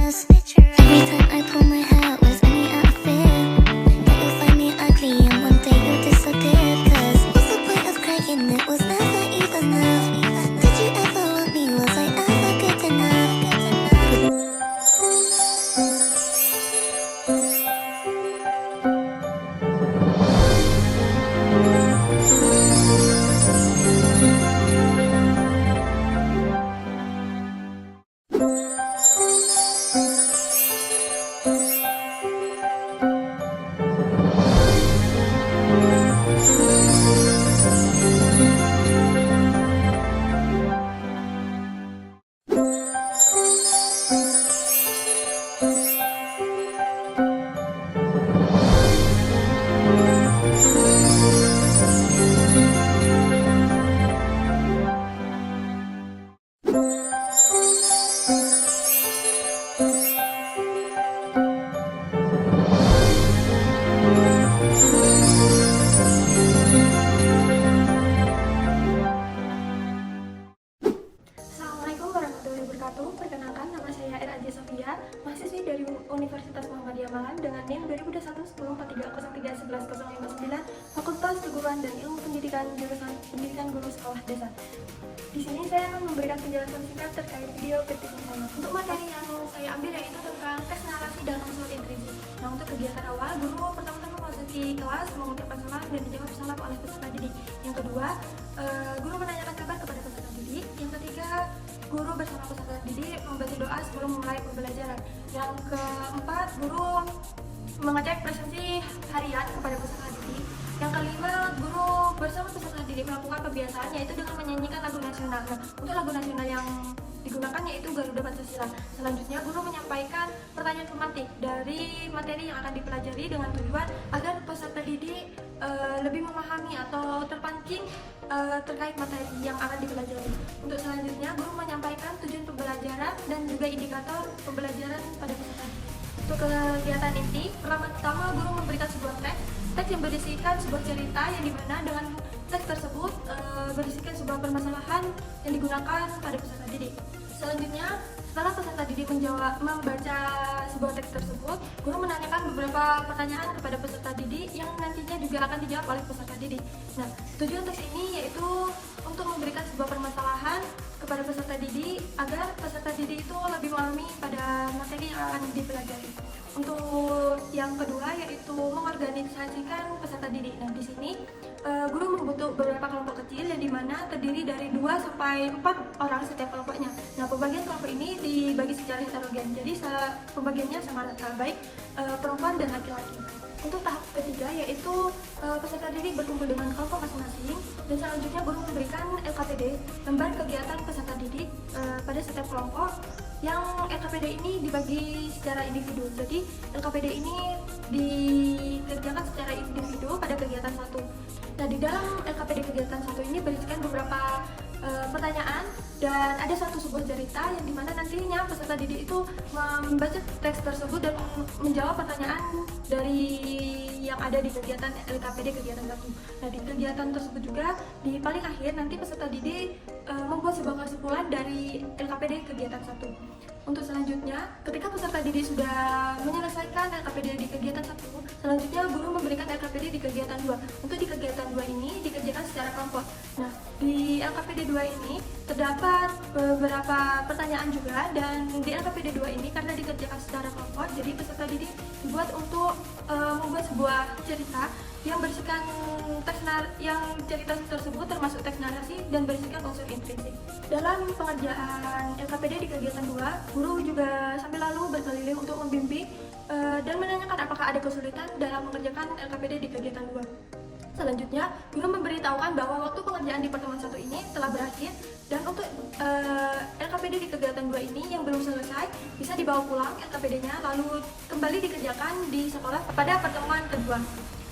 eyes. Every time I pull my hair was any outfit. That you'll find me ugly and one day you'll disappear. Cause what's the point of crying? It was never even enough. Did you ever want me? Was I ever good enough? Assalamualaikum warahmatullahi wabarakatuh. Perkenalkan, nama saya R.A.J. Sofia, mahasiswi dari Universitas Muhammadiyah Malang dengan NIM 2021-1043-13059, Fakultas Keguruan dan Ilmu Pendidikan, jurusan Pendidikan Guru Sekolah Desa. Di sini saya akan memberikan penjelasan singkat terkait video kritik bersama. Untuk materi yang saya ambil yaitu tentang tes narasi dan unsur intrisi. Nah, untuk kegiatan awal, guru pertama-tama memasuki kelas mengucapkan salam dan dijawab salam oleh peserta didik. Yang kedua, guru menanyakan kabar kepada peserta didik. Yang ketiga, guru bersama peserta didik membaca doa sebelum memulai pembelajaran. Yang keempat, guru mengecek presensi harian kepada peserta didik. Yang kelima, guru bersama peserta didik melakukan kebiasaan yaitu dengan menyanyikan lagu nasional. Nah, untuk lagu nasional yang digunakan yaitu Garuda Pancasila. Selanjutnya, guru menyampaikan pertanyaan pemantik dari materi yang akan dipelajari dengan tujuan agar peserta didik lebih memahami atau terpancing terkait materi yang akan dipelajari. Untuk selanjutnya, guru menyampaikan tujuan pembelajaran dan juga indikator pembelajaran pada peserta didik. Untuk kegiatan inti, pertama guru memberikan sebuah teks yang berisikan sebuah cerita yang dimana dengan teks tersebut berisikan sebuah permasalahan yang digunakan pada peserta didik. Selanjutnya, setelah peserta didik membaca sebuah teks tersebut, guru menanyakan beberapa pertanyaan kepada peserta didik yang nantinya juga akan dijawab oleh peserta didik. Nah, tujuan teks ini yaitu untuk memberikan sebuah permasalahan kepada peserta didik agar peserta didik itu lebih memahami pada materi yang akan dipelajari. Untuk yang kedua yaitu mengorganisasikan peserta didik. Nah, di sini guru membentuk beberapa kelompok kecil yang dimana terdiri dari 2 sampai 4 orang setiap kelompoknya. Nah, pembagian kelompok ini dibagi secara heterogen, jadi pembagiannya sama rata, baik perempuan dan laki-laki. Untuk tahap ketiga yaitu peserta didik berkumpul dengan kelompok masing-masing, dan selanjutnya guru memberikan LKPD, lembar kegiatan peserta didik pada setiap kelompok. Yang LKPD ini dibagi secara individu, jadi LKPD ini dikerjakan secara individu pada kegiatan 1. Nah, di dalam LKPD kegiatan 1 ini berisikan beberapa pertanyaan dan ada sebuah cerita yang dimana nantinya peserta didik itu membaca teks tersebut dan menjawab pertanyaan dari yang ada di kegiatan LKPD kegiatan 1. Nah, di kegiatan tersebut juga di paling akhir nanti peserta didik membuat sebuah kesimpulan dari LKPD kegiatan 1. Untuk selanjutnya, ketika peserta didik sudah menyelesaikan LKPD di kegiatan 1, selanjutnya guru memberikan LKPD di kegiatan 2. Untuk di kegiatan 2 ini dikerjakan secara kelompok. Nah, di LKPD 2 ini terdapat beberapa pertanyaan juga, dan di LKPD 2 ini karena dikerjakan secara kelompok, jadi peserta didik dibuat untuk membuat sebuah cerita yang berisikan cerita tersebut termasuk teks narasi dan berisikan unsur intrinsik. Dalam pengerjaan LKPD di kegiatan 2, guru juga sambil lalu berkeliling untuk membimbing dan menanyakan apakah ada kesulitan dalam mengerjakan LKPD di kegiatan 2. Selanjutnya, guru memberitahukan bahwa waktu pengerjaan di pertemuan 1 ini telah berakhir, dan untuk LKPD di kegiatan 2 ini yang belum selesai bisa dibawa pulang LKPD-nya lalu kembali dikerjakan di sekolah pada pertemuan kedua.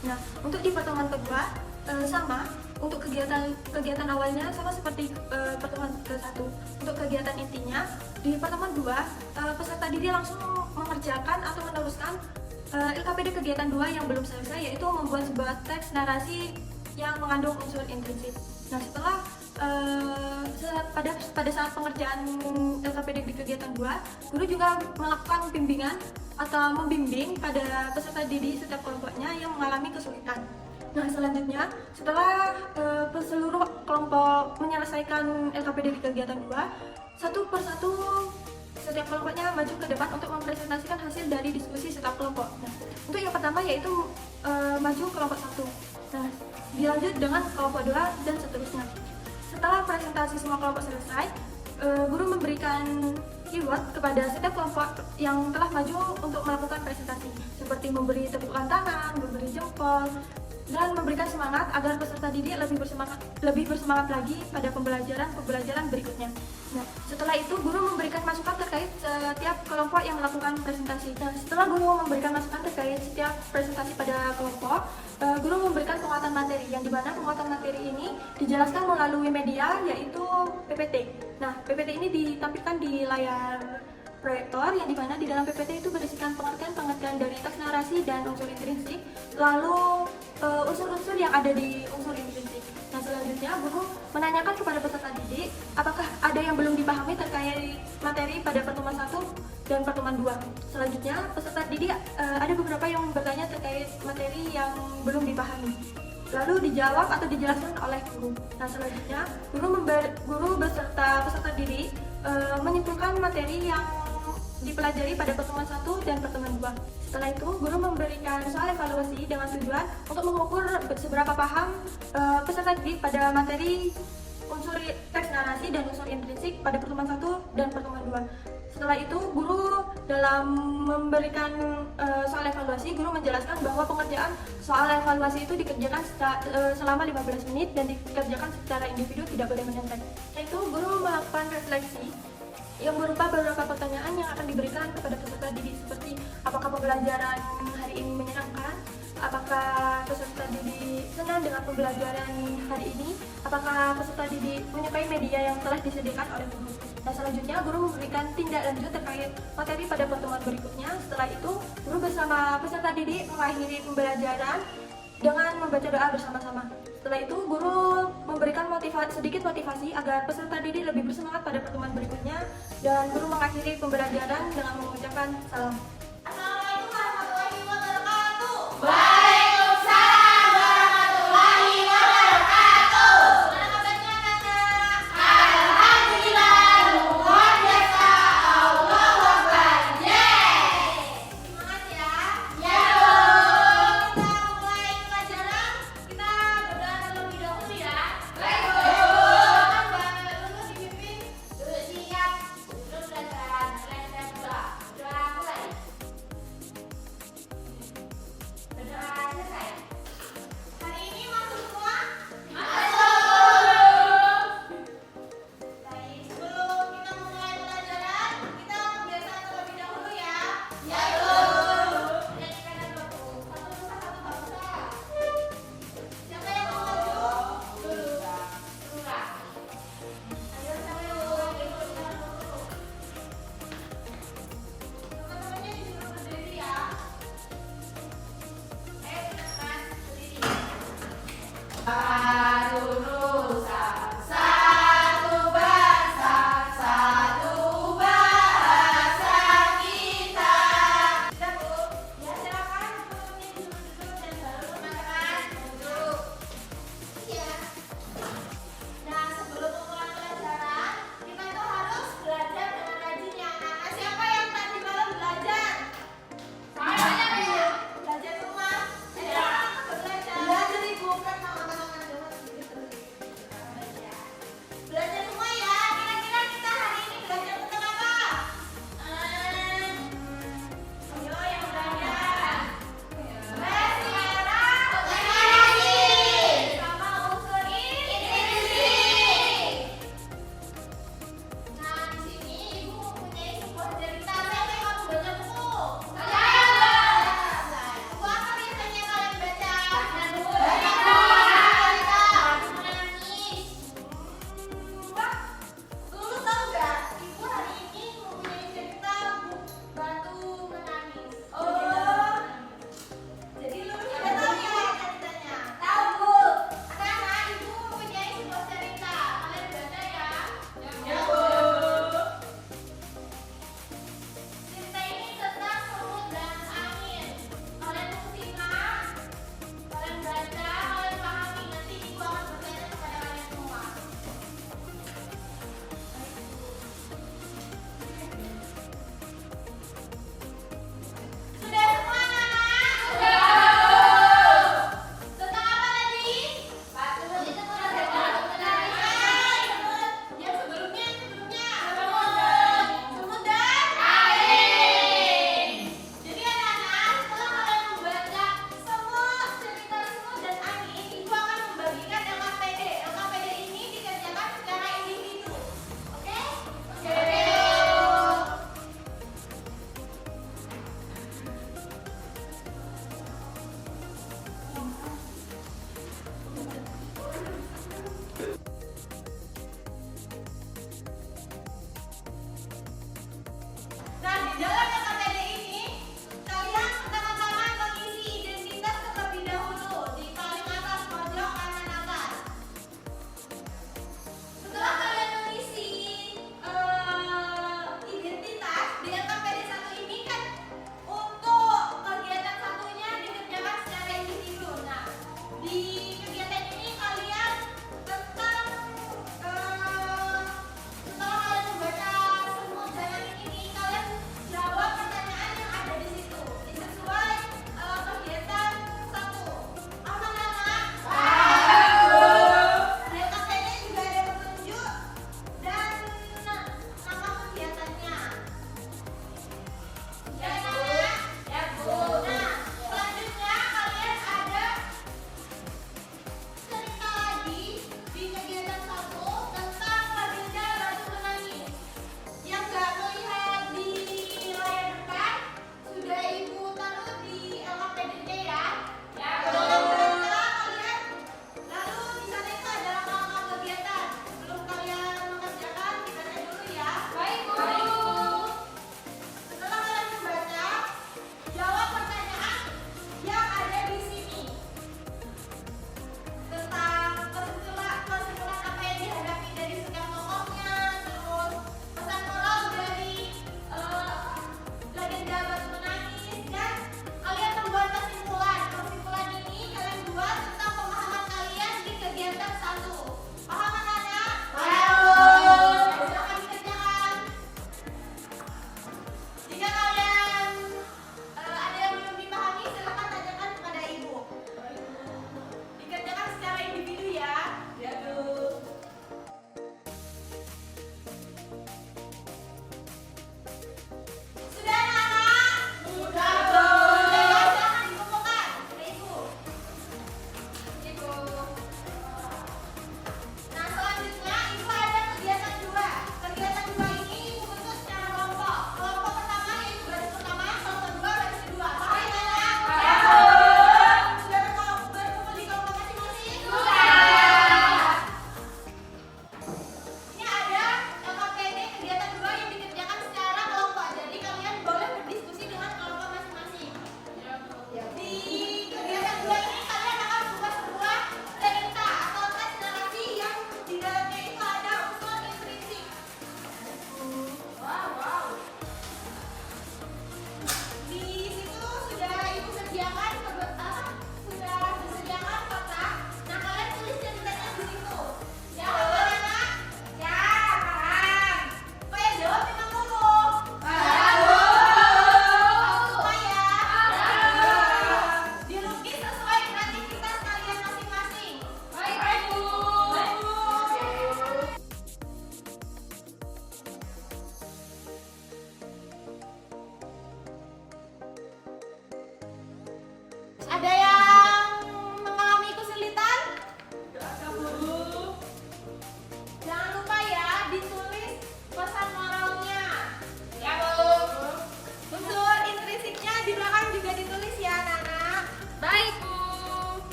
Nah, untuk di pertemuan kedua sama, untuk kegiatan awalnya sama seperti pertemuan ke-1. Untuk kegiatan intinya, di pertemuan 2 peserta didik langsung mengerjakan atau meneruskan LKPD kegiatan 2 yang belum selesai, yaitu membuat sebuah teks narasi yang mengandung unsur intrinsik. Nah, setelah pada saat pengerjaan LKPD di kegiatan 2, guru juga melakukan bimbingan atau membimbing pada peserta didik setiap kelompoknya yang mengalami kesulitan. Nah, selanjutnya setelah seluruh kelompok menyelesaikan LKPD di kegiatan 2, satu persatu setiap kelompoknya maju ke depan untuk mempresentasikan hasil dari diskusi setiap kelompok. Nah, untuk yang pertama yaitu maju kelompok 1. Nah, dilanjut dengan kelompok 2 dan seterusnya. Setelah presentasi semua kelompok selesai, guru memberikan reward kepada setiap kelompok yang telah maju untuk melakukan presentasi, seperti memberi tepukan tangan, memberi jempol, dan memberikan semangat agar peserta didik lebih bersemangat lagi pada pembelajaran berikutnya. Nah, setelah itu guru memberikan masukan terkait setiap kelompok yang melakukan presentasi. Nah, setelah guru memberikan masukan terkait setiap presentasi pada kelompok, guru memberikan penguatan materi, yang dimana penguatan materi ini dijelaskan melalui media yaitu PPT. Nah, PPT ini ditampilkan di layar proyektor, yang dimana di dalam PPT itu berisikan pengertian dari teks narasi dan unsur intrinsik, lalu unsur-unsur yang ada di unsur intrinsik. Nah, selanjutnya guru menanyakan kepada peserta didik apakah ada yang belum dipahami terkait materi pada pertemuan 1 dan pertemuan 2. Selanjutnya peserta didik ada beberapa yang bertanya terkait materi yang belum dipahami, lalu dijawab atau dijelaskan oleh guru. Nah, selanjutnya guru beserta peserta didik menyimpulkan materi yang dipelajari pada pertemuan 1 dan pertemuan 2. Setelah itu, guru memberikan soal evaluasi dengan tujuan untuk mengukur seberapa paham peserta didik pada materi unsur teks narasi dan unsur intrinsik pada pertemuan 1 dan pertemuan 2. Setelah itu, guru dalam memberikan soal evaluasi, guru menjelaskan bahwa pengerjaan soal evaluasi itu dikerjakan selama 15 menit dan dikerjakan secara individu, tidak boleh menyontek. Setelah itu, guru melakukan refleksi yang berupa beberapa pertanyaan yang akan diberikan kepada peserta didik, seperti apakah pembelajaran hari ini menyenangkan, apakah peserta didik senang dengan pembelajaran hari ini, apakah peserta didik menyukai media yang telah disediakan oleh guru. Nah, selanjutnya guru memberikan tindak lanjut terkait materi pada pertemuan berikutnya. Setelah itu, guru bersama peserta didik mengakhiri pembelajaran dengan membaca doa bersama-sama. Setelah itu, guru memberikan sedikit motivasi agar peserta didik lebih bersemangat pada pertemuan berikutnya, dan guru mengakhiri pembelajaran dengan mengucapkan salam.